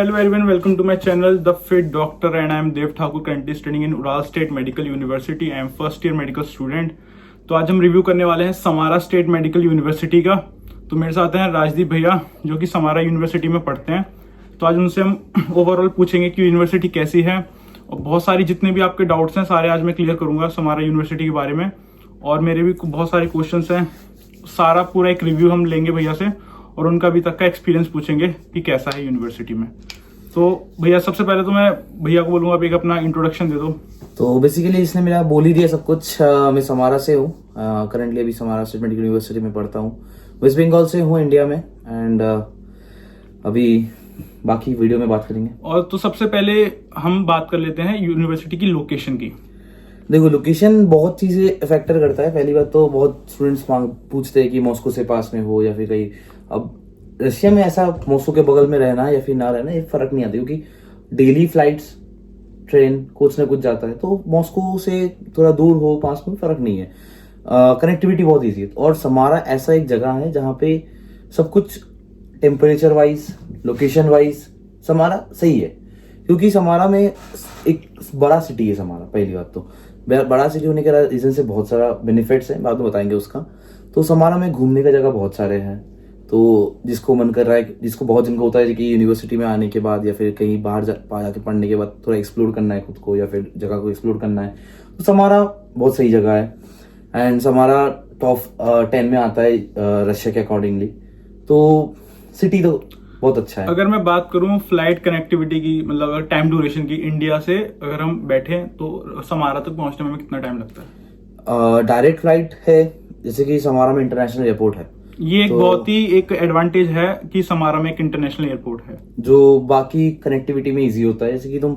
Hello everyone, welcome to my channel The Fit Doctor and I am Dev Thakur, currently studying in Ural State Medical University. I am first year medical student. तो आज हम review करने वाले हैं Samara state medical university का। तो मेरे साथ हैं राजदीप भैया जो कि समारा यूनिवर्सिटी में पढ़ते हैं। तो आज उनसे हम ओवरऑल पूछेंगे कि यूनिवर्सिटी कैसी है और बहुत सारी जितने भी आपके डाउट्स हैं सारे आज मैं क्लियर करूंगा समारा यूनिवर्सिटी के बारे में। और मेरे भी बहुत सारे क्वेश्चंस हैं, सारा पूरा एक रिव्यू हम लेंगे भैया से और उनका अभी तक का एक्सपीरियंस पूछेंगे कि कैसा है यूनिवर्सिटी में। तो भैया सबसे पहले तो मैं भैया को बोलूंगा आप एक अपना इंट्रोडक्शन दे दो। तो बेसिकली इसने मेरा बोल ही दिया सब कुछ। मैं समारा से हूँ, करंटली अभी समारा स्टेट मेडिकल यूनिवर्सिटी में पढ़ता हूँ। वेस्ट बंगाल से हूँ इंडिया में। एंड अभी बाकी वीडियो में बात करेंगे। और तो सबसे पहले हम बात कर लेते हैं यूनिवर्सिटी की लोकेशन की। देखो, लोकेशन बहुत चीजें फैक्टर करता है। पहली बात तो बहुत स्टूडेंट्स पूछते हैं कि मॉस्को से पास में हो या फिर कहीं। अब रशिया में ऐसा मॉस्को के बगल में रहना या फिर ना रहना ये फर्क नहीं आता, क्योंकि डेली फ्लाइट्स ट्रेन कुछ ना कुछ जाता है। तो मॉस्को से थोड़ा दूर हो पास में फर्क नहीं है, कनेक्टिविटी बहुत ईजी है। और समारा ऐसा एक जगह है जहाँ पे सब कुछ टेम्परेचर वाइज, लोकेशन वाइज समारा सही है। क्योंकि समारा में एक बड़ा सिटी है समारा। पहली बात तो बड़ा सिटी होने के रीजन से बहुत सारा बेनिफिट्स है, बाद में बताएंगे उसका। तो समारा में घूमने का जगह बहुत सारे हैं। तो जिसको मन कर रहा है, जिसको बहुत जिनको होता है कि यूनिवर्सिटी में आने के बाद या फिर कहीं बाहर जाके पढ़ने के बाद थोड़ा एक्सप्लोर करना है खुद को या फिर जगह को एक्सप्लोर करना है, तो समारा बहुत सही जगह है। एंड समारा टॉप 10 में आता है रशिया के अकॉर्डिंगली। तो सिटी तो बहुत अच्छा है। अगर मैं बात करूं फ्लाइट कनेक्टिविटी की, मतलब अगर टाइम ड्यूरेशन की, इंडिया से अगर हम बैठे तो समारा तक पहुंचने में कितना टाइम लगता है? डायरेक्ट फ्लाइट है, जैसे कि समारा में इंटरनेशनल एयरपोर्ट है। ये एक बहुत ही एक एडवांटेज है कि समारा में एक इंटरनेशनल एयरपोर्ट है जो बाकी कनेक्टिविटी में इजी होता है। जैसे कि तुम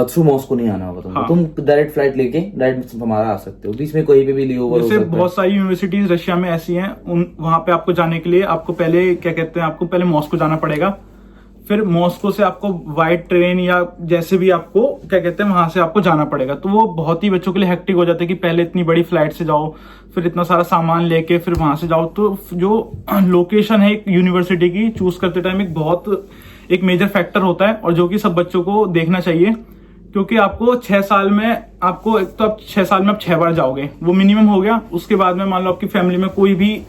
थ्रू मॉस्को नहीं आना होगा तुमको। हाँ। तुम डायरेक्ट फ्लाइट लेके डायरेक्ट समारा आ सकते हो, बीच में कोई पे भी ले ओवर हो जैसे सकता है। बहुत सारी यूनिवर्सिटीज रशिया में ऐसी हैं, वहां पे आपको जाने के लिए आपको पहले क्या कहते हैं, आपको पहले मॉस्को जाना पड़ेगा। फिर मॉस्को से आपको वाइट ट्रेन या जैसे भी आपको क्या कहते हैं वहां से आपको जाना पड़ेगा। तो वो बहुत ही बच्चों के लिए हेक्टिक हो जाता है कि पहले इतनी बड़ी फ्लाइट से जाओ, फिर इतना सारा सामान लेके फिर वहां से जाओ। तो जो लोकेशन है एक यूनिवर्सिटी की चूज करते टाइम एक मेजर फैक्टर होता है, और जो कि सब बच्चों को देखना चाहिए। क्योंकि आपको 6 साल में आपको एक तो आप 6 साल में आप 6 बार जाओगे, वो मिनिमम हो गया। उसके बाद में मान लो आपकी फैमिली में कोई भी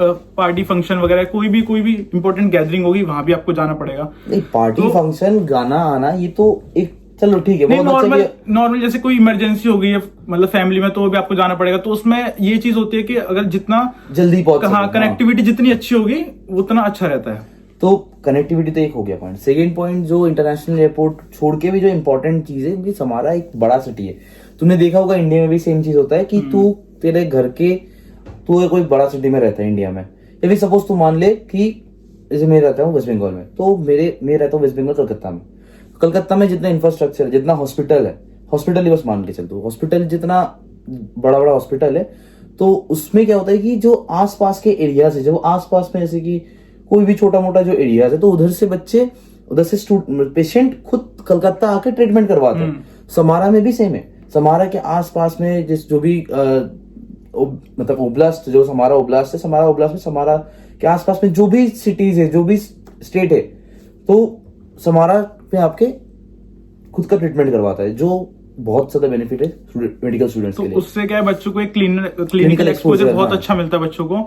पार्टी फंक्शन वगैरह कोई भी इंपॉर्टेंट गैदरिंग होगी, वहां भी आपको जाना पड़ेगा। नहीं, पार्टी फंक्शन गाना आना ये तो एक चलो ठीक है, नॉर्मल जैसे कोई इमरजेंसी हो गई है मतलब फैमिली में, तो भी आपको जाना पड़ेगा। तो उसमें ये चीज होती है कि अगर जितना जल्दी पहुंच, हाँ, कनेक्टिविटी जितनी अच्छी होगी उतना अच्छा रहता है। तो कनेक्टिविटी तो एक हो गया पॉइंट। सेकेंड पॉइंट, जो इंटरनेशनल एयरपोर्ट छोड़ के भी जो इंपॉर्टेंट चीज है, क्योंकि समारा एक बड़ा सिटी है। तूने देखा होगा इंडिया में भी सेम चीज होता है कि तू तेरे घर के तू कोई बड़ा सिटी में रहता है इंडिया में, या फिर सपोज तू मान ले कि जैसे मैं रहता हूँ वेस्ट बंगाल में, तो मैं रहता हूँ वेस्ट बंगाल कलकत्ता में। कलकत्ता में जितना इंफ्रास्ट्रक्चर है, जितना हॉस्पिटल है, हॉस्पिटल ही बस मान के चल तू, हॉस्पिटल जितना बड़ा बड़ा हॉस्पिटल है, तो उसमें क्या होता है कि जो आसपास के एरियाज है, जो आसपास में जैसे कि कोई भी छोटा मोटा जो एरियाज है, तो उधर से पेशेंट खुद कलकत्ता आके ट्रीटमेंट करवाते हैं। समारा में भी सेम है। समारा के आसपास में जो भी मतलब ओब्लास्ट, जो समारा ओब्लास्ट है, समारा ओब्लास्ट में समारा के आसपास में जो भी सिटीज है, जो भी स्टेट है, तो समारा पे आपके खुद का ट्रीटमेंट करवाता है, जो बहुत ज्यादा बेनिफिट है मेडिकल स्टूडेंट्स के लिए। उससे क्या है, बच्चों को एक क्लिनिकल एक्सपोजर बहुत अच्छा मिलता है बच्चों को।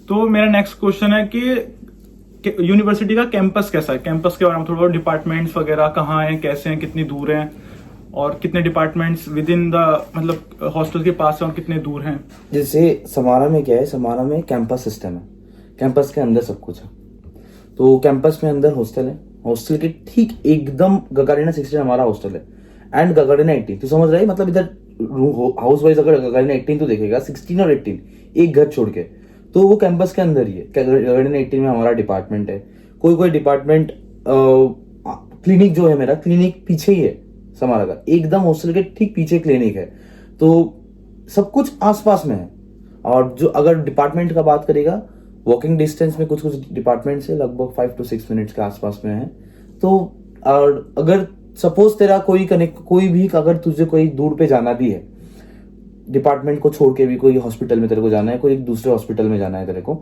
तो मेरा नेक्स्ट क्वेश्चन है कि यूनिवर्सिटी का कैंपस कैसा है? कैंपस के बारे में थोड़ा, डिपार्टमेंट्स वगैरह कहाँ हैं, कैसे हैं, कितनी दूर हैं, और कितने डिपार्टमेंट्स विद इन द मतलब हॉस्टल के पास हैं और कितने दूर हैं? जैसे समारा में क्या है, समारा में कैंपस सिस्टम है। कैंपस के अंदर सब कुछ है। तो कैंपस में अंदर हॉस्टल है, हॉस्टल के ठीक एकदम गगारिना 16 हमारा हॉस्टल है, एंड गगारिना 18। तो समझ रहा है, मतलब इधर हाउस वाइज अगर गगारिना 18 तो देखेगा 16 और 18 एक घर छोड़ के, तो वो कैंपस के अंदर ही है। गगारिना 18 में हमारा डिपार्टमेंट है। कोई डिपार्टमेंट, क्लिनिक जो है मेरा, क्लिनिक पीछे ही है समारा का, एकदम हॉस्टल के ठीक पीछे क्लिनिक है। तो सब कुछ आसपास में है। और जो अगर डिपार्टमेंट का बात करेगा, वॉकिंग डिस्टेंस में कुछ डिपार्टमेंट्स है, लगभग 5 to 6 मिनट्स के आसपास में है। तो और अगर सपोज तेरा कोई भी अगर तुझे कोई दूर पे जाना भी है, डिपार्टमेंट को छोड़ के भी कोई हॉस्पिटल में तेरे को जाना है, कोई दूसरे हॉस्पिटल में जाना है तेरे को,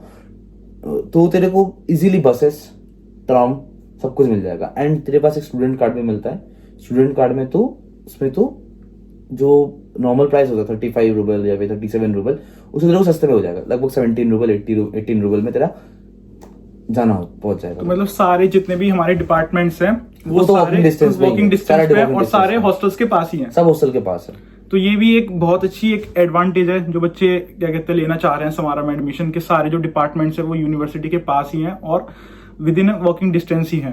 तो तेरे को इजीली बसेस, ट्राम सब कुछ मिल जाएगा। एंड तेरे पास एक स्टूडेंट कार्ड भी मिलता है। स्टूडेंट कार्ड में तो उसमें तो जो नॉर्मल प्राइस होता है 35 रूबल या फिर 37 रूबल, उससे तेरे को सस्ते में हो जाएगा, लगभग 17 रूबल 18 रूबल में तेरा जाना पहुंच जाएगा। तो मतलब सारे जितने भी हमारे डिपार्टमेंट्स हैं वो तो सारे वॉकिंग डिस्टेंस वॉकिंग डिस्टेंस पे हैं और सारे है, हॉस्टल्स के पास ही हैं। सब हॉस्टल के पास है। तो ये भी एक बहुत अच्छी एक एडवांटेज है जो बच्चे क्या कहते हैं लेना चाह रहे हैं समारा में एडमिशन के। सारे जो डिपार्टमेंट्स है वो यूनिवर्सिटी के पास ही हैं और विद इन वॉकिंग डिस्टेंस ही हैं।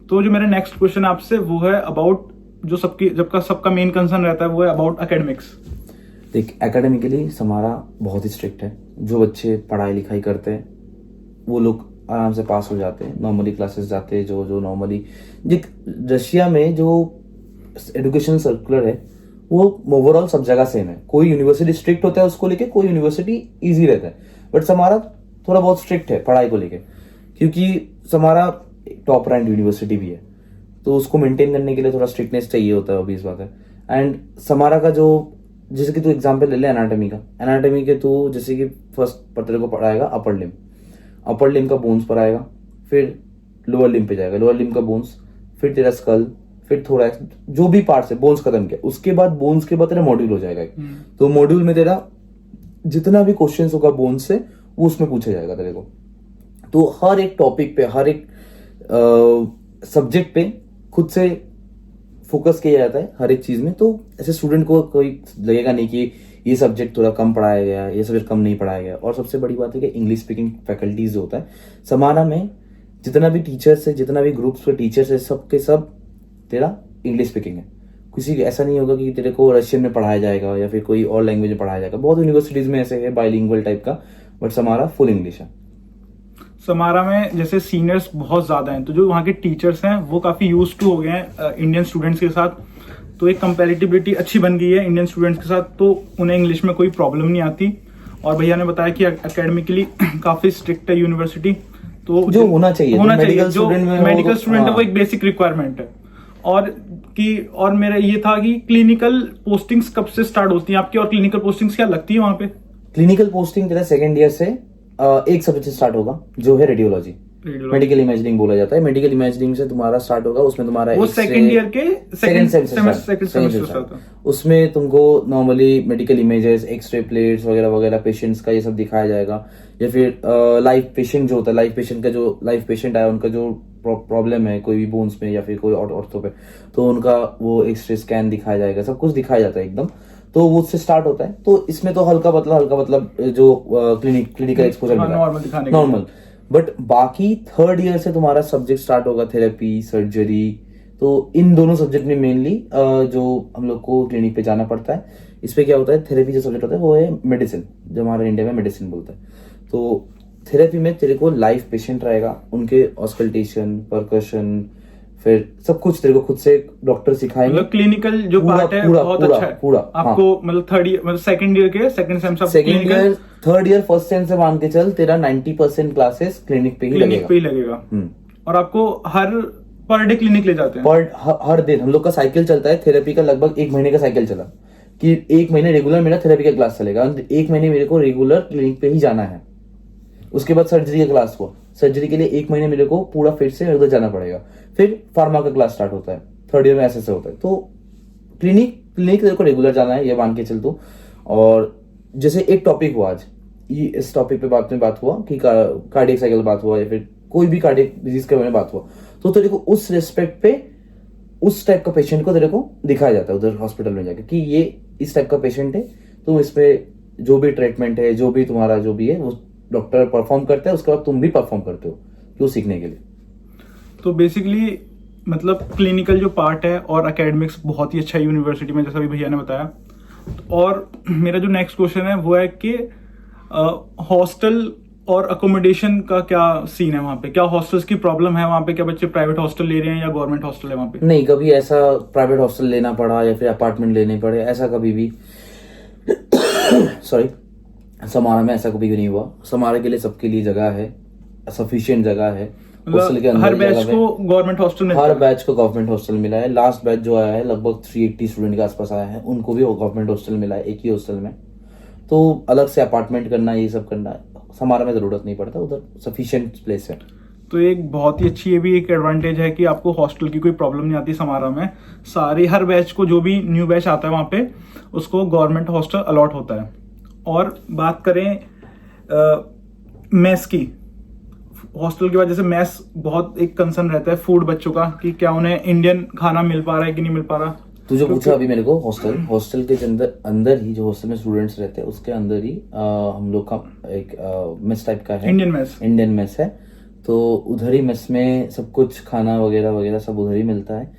तो जो मेरा नेक्स्ट क्वेश्चन आपसे वो है अबाउट जो सबका मेन कंसर्न रहता है वो है अबाउट एकेडमिक्स। देख, एकेडमिकली समारा बहुत ही स्ट्रिक्ट है। जो बच्चे पढ़ाई लिखाई करते हैं वो लोग आराम से पास हो जाते हैं, नॉर्मली क्लासेस जाते हैं। जो नॉर्मली रशिया में जो एजुकेशन सर्कुलर है वो ओवरऑल सब जगह सेम है। कोई यूनिवर्सिटी स्ट्रिक्ट होता है उसको लेके, कोई यूनिवर्सिटी इजी रहता है, बट समारा थोड़ा बहुत स्ट्रिक्ट है पढ़ाई को लेके, क्योंकि समारा टॉप रैंक यूनिवर्सिटी भी है, तो उसको मेंटेन करने के लिए थोड़ा स्ट्रिक्टनेस चाहिए होता है, ऑब्वियस बात है। एंड समारा का जो, जैसे कि तू एग्जांपल ले ले एनाटॉमी का, एनाटॉमी के तू जैसे कि फर्स्ट पर तेरे को पढ़ाएगा अपर लिम का बोन्स पर आएगा, फिर लोअर लिम पे जाएगा, लोअर लिम का बोन्स, फिर तेरा स्कल, फिर थोड़ा जो भी पार्ट्स है बोन्स खत्म किया, उसके बाद बोन्स के बाद तेरा मॉड्यूल हो जाएगा। तो मॉड्यूल में तेरा जितना भी क्वेश्चंस होगा बोन्स से वो उसमें पूछा जाएगा तेरे को। तो हर एक टॉपिक पे, हर एक सब्जेक्ट पे खुद से फोकस किया जाता है हर एक चीज में। तो ऐसे स्टूडेंट को कोई लगेगा नहीं कि ये सब्जेक्ट थोड़ा कम पढ़ाया गया, ये सब्जेक्ट कम नहीं पढ़ाया गया। और सबसे बड़ी बात है कि इंग्लिश स्पीकिंग फैकल्टीज होता है समारा में, जितना भी टीचर्स है, जितना भी ग्रुप्स पे टीचर्स है, सब के सब तेरा इंग्लिश स्पीकिंग है। किसी ऐसा नहीं होगा कि तेरे को रशियन में पढ़ाया जाएगा या फिर कोई और लैंग्वेज में पढ़ाया जाएगा। बहुत यूनिवर्सिटीज में ऐसे है बाइलिंगुअल टाइप का, बट समारा फुल इंग्लिश है। समारा में जैसे सीनियर्स बहुत ज्यादा हैं, तो जो वहाँ के टीचर्स हैं वो काफी यूज टू हो गए हैं इंडियन स्टूडेंट्स के साथ, तो एक कंपैरेटिबिलिटी अच्छी बन गई है इंडियन स्टूडेंट्स के साथ, तो उन्हें इंग्लिश में कोई प्रॉब्लम नहीं आती। और भैया ने बताया कि एकेडमिकली काफी स्ट्रिक्ट है यूनिवर्सिटी, तो जो होना चाहिए जो मेडिकल स्टूडेंट है हाँ। वो एक बेसिक रिक्वायरमेंट है। और मेरा ये था कि क्लिनिकल पोस्टिंग्स कब से स्टार्ट होती हैं आपकी, और क्लिनिकल पोस्टिंग्स क्या लगती है वहाँ पे? क्लिनिकल पोस्टिंग तेरा सेकेंड ईयर से एक सब्जेक्ट से स्टार्ट होगा जो है रेडियोलॉजी। मेडिकल इमेजिनिंग बोला जाता है। मेडिकल इमेजिनिंग से तुम्हारा स्टार्ट होगा, उसमें तुम्हारा वो सेकंड ईयर के सेकंड सेमेस्टर। उसमें तुमको normally medical images, x ray plates वगैरह वगैरह, पेशेंट्स का ये सब दिखाया जाएगा। या फिर लाइव पेशेंट जो होता है, लाइव पेशेंट का जो लाइव पेशेंट आया, उनका जो प्रॉब्लम है कोई भी बोन्स में या फिर कोई ऑर्थो पे, तो उनका वो एक्सरे स्कैन दिखाया जाएगा, सब कुछ दिखाया जाता है एकदम। तो वो उससे स्टार्ट होता है। तो इसमें तो हल्का मतलब जो क्लिनिकल एक्सपोजर नॉर्मल। बट बाकी थर्ड ईयर से तुम्हारा सब्जेक्ट स्टार्ट होगा थेरेपी, सर्जरी। तो इन दोनों सब्जेक्ट में मेनली जो हम लोग को क्लिनिक पे जाना पड़ता है। इसपे क्या होता है, थेरेपी जो सब्जेक्ट होता है वो है मेडिसिन, जो हमारे इंडिया में मेडिसिन बोलता है। तो थेरेपी में तेरे को लाइव पेशेंट रहेगा, उनके ऑस्कल्टेशन, परकशन, फिर सब कुछ तेरे को खुद से डॉक्टर सिखाएंगे। मतलब क्लिनिकल जो पार्ट है बहुत अच्छा है पूरा आपको। मतलब थर्ड ईयर, मतलब सेकंड ईयर के सेकंड सेम सब second year, third year first sem से मान के चल, तेरा 90% क्लासेस क्लिनिक पे ही लगेगा। और आपको हर पर डे क्लिनिक ले जाते हैं? हर दिन हम लोग का साइकिल चलता है थेरेपी का, लगभग 1 महीने का साइकिल चला कि 1 महीने रेगुलर मेरा थेरेपी का क्लास चलेगा, 1 महीने मेरे को रेगुलर क्लिनिक पे ही जाना है। उसके बाद सर्जरी का क्लास हुआ, सर्जरी के लिए 1 महीने मेरे को पूरा फिर से उधर जाना पड़ेगा। फिर फार्मा का क्लास स्टार्ट होता है, थर्ड ईयर में ऐसे होता है। तो क्लिनिक तेरे को रेगुलर जाना है, ये मान के चल तू। और जैसे एक टॉपिक हुआ आज, ये इस टॉपिक पे बात हुआ कि कार्डियक साइकिल बात हुआ, या फिर कोई भी कार्डियक डिजीज के बारे में बात हुआ, तो तेरे को उस रेस्पेक्ट पे उस टाइप का पेशेंट को तेरे को दिखाया जाता है उधर हॉस्पिटल में जाके कि ये इस टाइप का पेशेंट है, तो इसमें जो भी ट्रीटमेंट है, जो भी तुम्हारा जो भी है, वो डॉक्टर परफॉर्म करता है, उसके बाद तुम भी परफॉर्म करते हो क्यों, सीखने के लिए। तो बेसिकली मतलब क्लिनिकल जो पार्ट है और एकेडमिक्स बहुत ही अच्छा है यूनिवर्सिटी में, जैसा भी भैया ने बताया। और मेरा जो नेक्स्ट क्वेश्चन है वो है कि हॉस्टल और अकोमोडेशन का क्या सीन है वहाँ पे? क्या हॉस्टल्स की प्रॉब्लम है वहाँ पे? क्या बच्चे प्राइवेट हॉस्टल ले रहे हैं या गवर्नमेंट हॉस्टल है वहाँ पे? नहीं, कभी ऐसा प्राइवेट हॉस्टल लेना पड़ा या फिर अपार्टमेंट लेने पड़े, ऐसा कभी भी सॉरी समारा में ऐसा कभी भी नहीं हुआ। समारा के लिए सबके लिए जगह है, सफिशिएंट जगह है। हॉस्टल के अंदर हर बैच को गवर्नमेंट हॉस्टल मिला है? हर बैच को गवर्नमेंट हॉस्टल मिला है। लास्ट बैच जो आया है लगभग 380 स्टूडेंट के आसपास आया है, उनको भी गवर्नमेंट हॉस्टल मिला है, एक ही हॉस्टल में। तो अलग से अपार्टमेंट करना, ये सब करना समारा में जरूरत नहीं पड़ता, उधर सफिशिएंट प्लेस है। तो एक बहुत ही अच्छी ये भी एक एडवांटेज है कि आपको हॉस्टल की कोई प्रॉब्लम नहीं आती समारा में। सारे हर बैच को, जो भी न्यू बैच आता है वहाँ पे, उसको गवर्नमेंट हॉस्टल अलॉट होता है। और बात करें मेस की, हॉस्टल के बाद जैसे मेस बहुत एक कंसर्न रहता है फूड बच्चों का कि क्या उन्हें इंडियन खाना मिल पा रहा है कि नहीं मिल पा रहा। तू जो पूछा अभी मेरे को, हॉस्टल के अंदर ही जो हॉस्टल में स्टूडेंट्स रहते हैं उसके अंदर ही हम लोग का एक मेस टाइप का है, इंडियन मेस है। तो उधर ही मेस में सब कुछ खाना वगैरह वगैरह सब उधर ही मिलता है।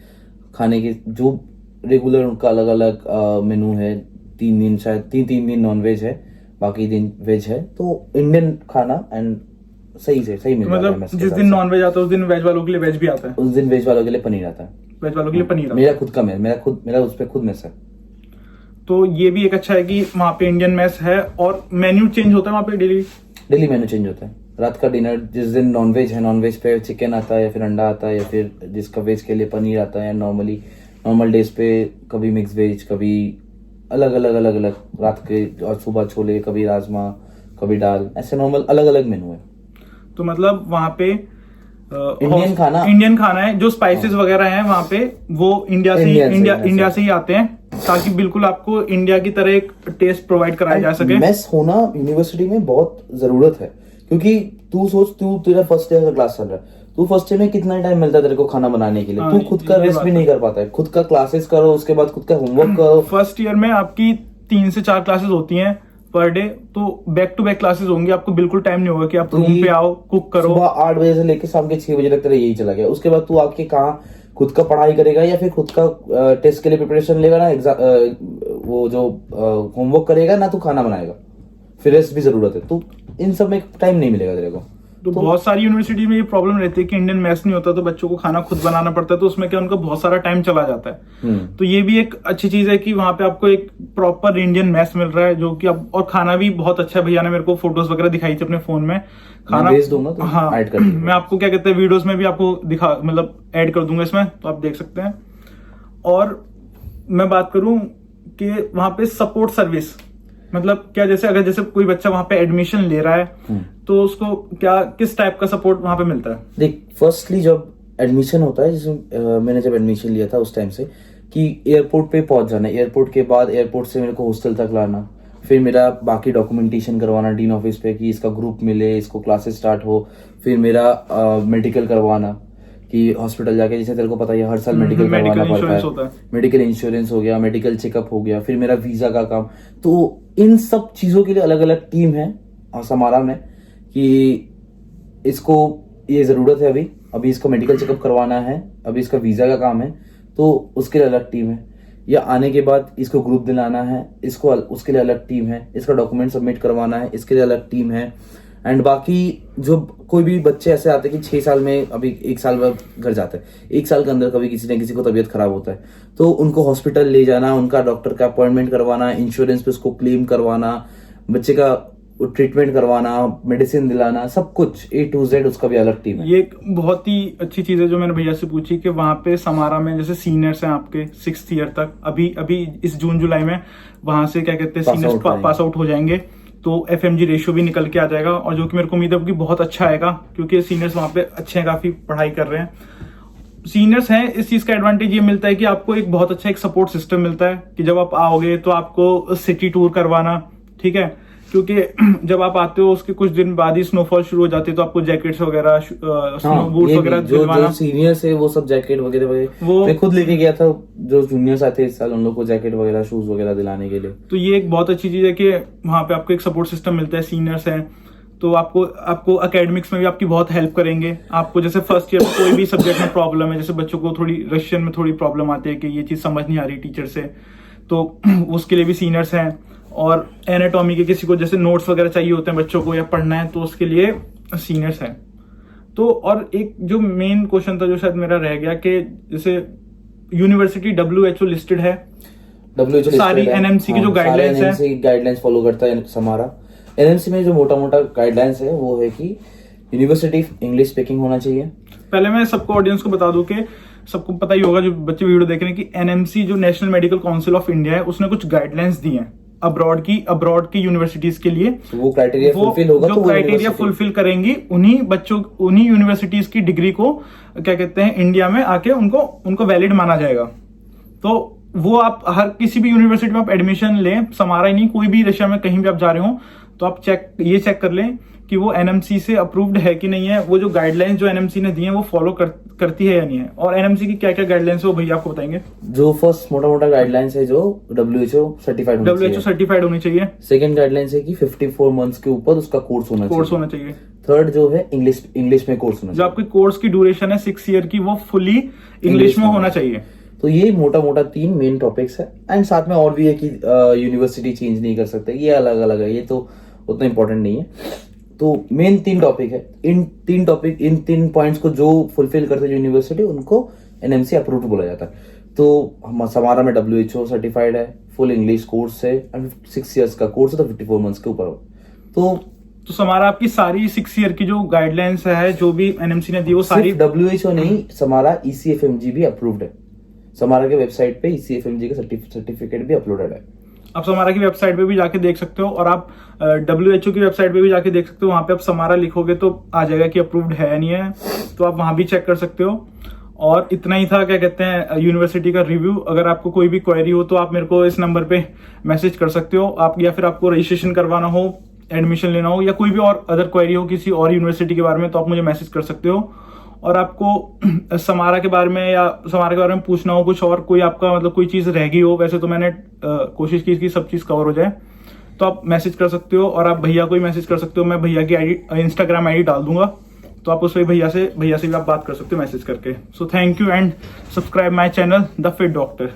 खाने के जो रेगुलर उनका अलग अलग मेनू है, 3 दिन शायद 3 दिन नॉन वेज है, बाकी दिन वेज है। तो इंडियन खाना एंड सही मिल जाता है। मतलब जिस दिन नॉन वेज आता है उस दिन वेज वालों के लिए वेज भी आता है, उस दिन वेज वालों के लिए पनीर आता है, वेज वालों के लिए पनीर। मेरा खुद का मेरा उस पर खुद मेस है। तो ये भी एक अच्छा है कि वहाँ पे इंडियन मेस है और मेन्यू चेंज होता है वहाँ पे डेली मेन्यू चेंज होता है। रात का डिनर जिस दिन नॉनवेज है, नॉनवेज पे चिकन आता है या फिर अंडा आता है, या फिर जिसका वेज के लिए पनीर आता है। नॉर्मल डेज पे कभी मिक्स वेज, कभी अलग अलग रात के, और सुबह छोले, कभी राजमा, कभी दाल, ऐसे नॉर्मल अलग अलग मेनू है। तो मतलब वहाँ पे इंडियन खाना है, जो स्पाइसेस वगैरह हैं वहाँ पे वो इंडिया से ही आते हैं, ताकि बिल्कुल आपको इंडिया की तरह एक टेस्ट प्रोवाइड कराया जा सके। मेस होना यूनिवर्सिटी में बहुत जरूरत है, क्योंकि तू सोच, तेरा फर्स्ट ईयर का क्लास चल रहा है, तू फर्स्ट ईयर में कितना टाइम मिलता है तेरे को खाना बनाने के लिए? तू खुद का रेस्ट भी नहीं कर पाता है, खुद का क्लासेस करो, उसके बाद खुद का होमवर्क करो। फर्स्ट ईयर में आपकी 3 से 4 क्लासेस होती हैं पर डे, तो बैक टू बैक क्लासेस होंगी, आपको बिल्कुल टाइम नहीं होगा कि आप रूम पे आओ, कुक करो। सुबह 8 बजे से लेकर शाम के 6 बजे तक तेरा यही चला गया। उसके बाद तू आके कहाँ खुद का पढ़ाई करेगा, या फिर खुद का टेस्ट के लिए प्रिपरेशन लेगा ना, वो जो होमवर्क करेगा ना, तू खाना बनाएगा, फिर रेस्ट भी जरूरत है। तो इन सब में टाइम नहीं मिलेगा तेरे को। तो बहुत सारी यूनिवर्सिटी में ये प्रॉब्लम रहती है कि इंडियन मेस नहीं होता, तो बच्चों को खाना खुद बनाना पड़ता है, तो उसमें क्या उनका बहुत सारा टाइम चला जाता है। तो ये भी एक अच्छी चीज है कि वहाँ पे आपको एक प्रॉपर इंडियन मेस मिल रहा है, जो कि अब, और खाना भी बहुत अच्छा है। भैया ने मेरे को फोटोज वगैरह दिखाई थी अपने फोन में, खाना भेज दूंगा तो हाँ, ऐड कर दूंगा। मैं आपको क्या कहते हैं वीडियोस में भी आपको दिखा, मतलब ऐड कर दूंगा इसमें, तो आप देख सकते हैं। और मैं बात करूं कि वहाँ पे सपोर्ट सर्विस, मतलब क्या, जैसे कोई बच्चा वहाँ पे एडमिशन ले रहा है तो उसको क्या, किस टाइप का सपोर्ट वहाँ पे मिलता है? देख, फर्स्टली जब एडमिशन होता है, जैसे मैंने जब एडमिशन लिया था उस टाइम से, कि एयरपोर्ट पे पहुंच जाना, एयरपोर्ट के बाद एयरपोर्ट से मेरे को हॉस्टल तक लाना, फिर मेरा बाकी डॉक्यूमेंटेशन करवाना डीन ऑफिस पे कि इसका ग्रुप मिले, इसको क्लासेस स्टार्ट हो, फिर मेरा मेडिकल करवाना कि हॉस्पिटल जाके, जैसे तेरे को पता है हर साल मेडिकल करवाना पड़ता है, मेडिकल इंश्योरेंस हो गया, मेडिकल चेकअप हो गया, फिर मेरा वीजा का काम। तो इन सब चीजों के लिए अलग अलग टीम है समारा में, कि इसको ये जरूरत है, अभी इसको मेडिकल चेकअप करवाना है, अभी इसका वीजा का काम है, तो उसके लिए अलग टीम है। या आने के बाद इसको ग्रुप दिलाना है, इसको उसके लिए अलग टीम है, इसका डॉक्यूमेंट सबमिट करवाना है, इसके लिए अलग टीम है। एंड बाकी जो कोई भी बच्चे ऐसे आते हैं कि 6 साल में, अभी 1 साल बाद घर जाते हैं, 1 साल के अंदर कभी किसी न किसी को तबीयत खराब होता है, तो उनको हॉस्पिटल ले जाना, उनका डॉक्टर का अपॉइंटमेंट करवाना, इंश्योरेंस पे उसको क्लेम करवाना, बच्चे का ट्रीटमेंट करवाना, मेडिसिन दिलाना, सब कुछ A to Z उसका भी अलग टीम है। ये एक बहुत ही अच्छी चीज है जो मैंने भैया से पूछी कि वहाँ पे समारा में जैसे सीनियर्स हैं आपके 6th ईयर तक, अभी इस जून जुलाई में वहां से क्या कहते हैं सीनियर्स पास आउट हो जाएंगे, तो FMG रेशियो भी निकल के आ जाएगा, और जो कि मेरे को उम्मीद है कि बहुत अच्छा आएगा, क्योंकि सीनियर्स वहाँ पे अच्छे हैं, काफी पढ़ाई कर रहे हैं। सीनियर्स हैं, इस चीज का एडवांटेज ये मिलता है कि आपको एक बहुत अच्छा एक सपोर्ट सिस्टम मिलता है कि जब आप आओगे तो आपको सिटी टूर करवाना, ठीक है, क्योंकि जब आप आते हो उसके कुछ दिन बाद ही स्नोफॉल शुरू हो जाती है, तो आपको जैकेट्स वगैरह, स्नो बूट्स वगैरह दिलवाना। जो सीनियर्स है वो सब जैकेट वगैरह वो मैं खुद लेके गया था, जो जूनियर्स आते इस साल उन लोग को जैकेट वगैरह, शूज वगैरह दिलाने के लिए। तो ये एक बहुत अच्छी चीज है कि वहाँ पे आपको एक सपोर्ट सिस्टम मिलता है, सीनियर्स हैं, तो आपको एकेडमिक्स में भी आपकी बहुत हेल्प करेंगे। आपको जैसे फर्स्ट ईयर में कोई भी सब्जेक्ट में प्रॉब्लम है, जैसे बच्चों को थोड़ी रशियन में थोड़ी प्रॉब्लम आती है कि ये चीज समझ नहीं आ रही टीचर से, तो उसके लिए भी सीनियर्स हैं। और एनाटॉमी के किसी को जैसे नोट्स वगैरह चाहिए होते हैं बच्चों को या पढ़ना है, तो उसके लिए सीनियर्स हैं। तो और एक जो मेन क्वेश्चन था जो शायद मेरा रह गया, कि जैसे यूनिवर्सिटी WHO लिस्टेड है, WHO सारी NMC की जो गाइडलाइंस है, गाइडलाइंस फॉलो करता है समारा। NMC में जो मोटा मोटा गाइडलाइंस है वो है कि यूनिवर्सिटी इंग्लिश स्पीकिंग होना चाहिए। पहले मैं सबको ऑडियंस को बता दूं कि सबको पता ही होगा जो बच्चे वीडियो देख रहे हैं कि NMC जो national medical council of India है, उसने कुछ गाइडलाइंस दी हैं अब्रॉड की यूनिवर्सिटीज के लिए। वो क्राइटेरिया वो फुलफिल होगा जो तो वो क्राइटेरिया university- फुलफिल करेंगी उन्हीं यूनिवर्सिटीज की डिग्री को क्या कहते हैं इंडिया में आके उनको वैलिड माना जाएगा। तो वो आप हर किसी भी यूनिवर्सिटी में आप एडमिशन लें, समारा ही नहीं, कोई भी रशिया में कहीं भी आप जा रहे हो तो आप ये चेक कर लें कि वो एनएमसी से अप्रूव्ड है कि नहीं है, वो जो गाइडलाइंस जो एनएमसी ने दी है वो फॉलो करती है या नहीं है। और एनएमसी की क्या क्या गाइडलाइंस है वो भैया आपको बताएंगे। जो फर्स्ट मोटा मोटा गाइडलाइंस है जो WHO सर्टिफाइड होना चाहिए। WHO सर्टिफाइड होनी चाहिए। सेकंड गाइडलाइंस है कि 54 मंथ्स के ऊपर उसका कोर्स होना चाहिए। थर्ड जो है इंग्लिश में कोर्स होना जो चाहिए। आपकी कोर्स की ड्यूरेशन है 6 ईयर की, वो फुली इंग्लिश में होना चाहिए। तो ये मोटा मोटा 3 मेन टॉपिक्स है। एंड साथ में और भी है कि यूनिवर्सिटी चेंज नहीं कर सकते, ये अलग अलग है, ये तो उतना इंपॉर्टेंट नहीं है। तो मेन 3 टॉपिक है। इन 3 पॉइंट्स को जो फुलफिल करते हैं यूनिवर्सिटी उनको एनएमसी अप्रूव्ड बोला जाता है। तो हमारा में WHO सर्टिफाइड है, फुल इंग्लिश कोर्स है, 6 इयर्स का कोर्स है, तो 54 मंथ्स के ऊपर हो। तो समारा आपकी सारी 6 ईयर की जो गाइडलाइंस है जो भी एनएमसी ने दी वो सारी WHO नहीं, समारा ECFMG भी अप्रूव्ड है। समारा के वेबसाइट पे ECFMG का सर्टिफिकेट भी अपलोडेड है। आप समारा की वेबसाइट पे भी जाके देख सकते हो, और आप WHO की वेबसाइट पे भी जाके देख सकते हो। वहां पे आप समारा लिखोगे तो आ जाएगा कि अप्रूव्ड है या नहीं है, तो आप वहां भी चेक कर सकते हो। और इतना ही था क्या कहते हैं यूनिवर्सिटी का रिव्यू। अगर आपको कोई भी क्वेरी हो तो आप मेरे को इस नंबर पे मैसेज कर सकते हो आप, या फिर आपको रजिस्ट्रेशन करवाना हो, एडमिशन लेना हो, या कोई भी और अदर क्वेरी हो किसी और यूनिवर्सिटी के बारे में, तो आप मुझे मैसेज कर सकते हो। और आपको समारा के बारे में या समारा के बारे में पूछना हो कुछ और, कोई आपका मतलब कोई चीज रह गई हो, वैसे तो मैंने कोशिश की कि सब चीज कवर हो जाए, तो आप मैसेज कर सकते हो। और आप भैया को ही मैसेज कर सकते हो, मैं भैया की इंस्टाग्राम आईडी डाल दूंगा, तो आप उस पर भैया से भी आप बात कर सकते हो मैसेज करके। So thank you and subscribe my channel the fit doctor.